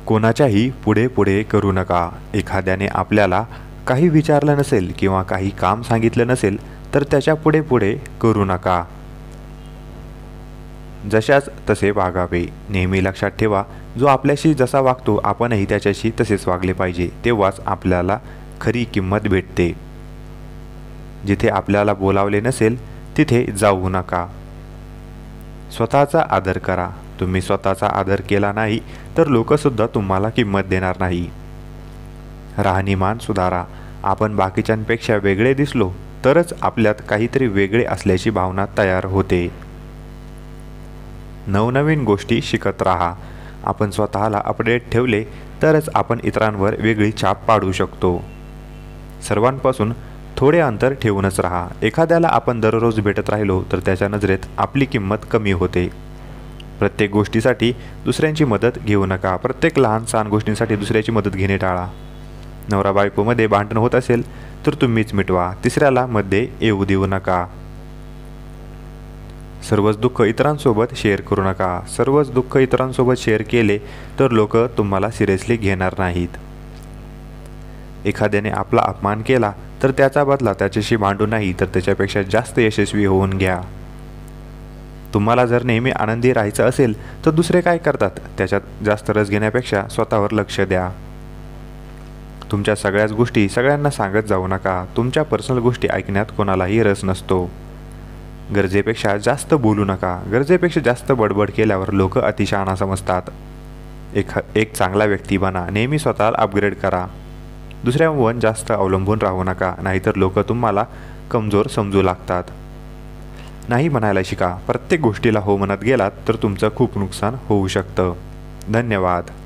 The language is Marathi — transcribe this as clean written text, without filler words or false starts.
कोणाच्याही पुढे पुढे करू नका. एखाद्याने आपल्याला काही विचारलं नसेल किंवा काही काम सांगितलं नसेल तर त्याच्या पुढे पुढे करू नका. जशाच तसे वागावे. नेहमी लक्षात ठेवा, जो आपल्याशी जसा वागतो आपणही त्याच्याशी तसेच वागले पाहिजे. तेव्हाच आपल्याला खरी किंमत भेटते. जिथे आपल्याला बोलावले नसेल तिथे जाऊ नका. स्वतःचा आदर करा. तुम्ही स्वतःचा आदर केला नाही तर लोकसुद्धा तुम्हाला किंमत देणार नाही. राहणीमान सुधारा. आपण बाकीच्यांपेक्षा वेगळे दिसलो तरच आपल्यात काहीतरी वेगळे असल्याची भावना तयार होते. नवनवीन गोष्टी शिकत राहा. आपण स्वतःला अपडेट ठेवले तरच आपण इतरांवर वेगळी छाप पाडू शकतो. सर्वांपासून थोडे अंतर ठेवूनच राहा. एखाद्याला आपण दररोज भेटत राहिलो तर त्याच्या नजरेत आपली किंमत कमी होते. प्रत्येक गोष्टीसाठी दुसऱ्यांची मदत घेऊ नका. प्रत्येक लहान सहान गोष्टींसाठी दुसऱ्याची मदत घेणे टाळा. नवरा बायकोमध्ये भांडण होत असेल तर तुम्हीच मिटवा. तिसऱ्याला मध्ये येऊ देऊ नका. सर्वच दुःख इतरांसोबत शेअर करू नका. सर्वच दुःख इतरांसोबत शेअर केले तर लोक तुम्हाला सिरियसली घेणार नाहीत. एखाद्याने आपला अपमान केला तर त्याचा बदला त्याच्याशी भांडू नाही तर त्याच्यापेक्षा जास्त यशस्वी होऊन घ्या. तुम्हाला जर नेहमी आनंदी राहायचं असेल तर दुसरे काय करतात त्याच्यात जास्त रस घेण्यापेक्षा स्वतःवर लक्ष द्या. तुमच्या सगळ्याच गोष्टी सगळ्यांना सांगत जाऊ नका. तुमच्या पर्सनल गोष्टी ऐकण्यात कोणालाही रस नसतो. गरजेपेक्षा जास्त बोलू नका. गरजेपेक्षा जास्त बडबड केल्यावर लोक अतिशहाणा समजतात. एक चांगला व्यक्ती बना. नेहमी स्वतःला अपग्रेड करा. दुसऱ्यांवर जास्त अवलंबून राहू नका, नाहीतर लोक तुम्हाला कमजोर समजू लागतात. नाही म्हणायला शिका. प्रत्येक गोष्टीला हो म्हणत गेलात तर तुमचं खूप नुकसान होऊ शकतं. धन्यवाद.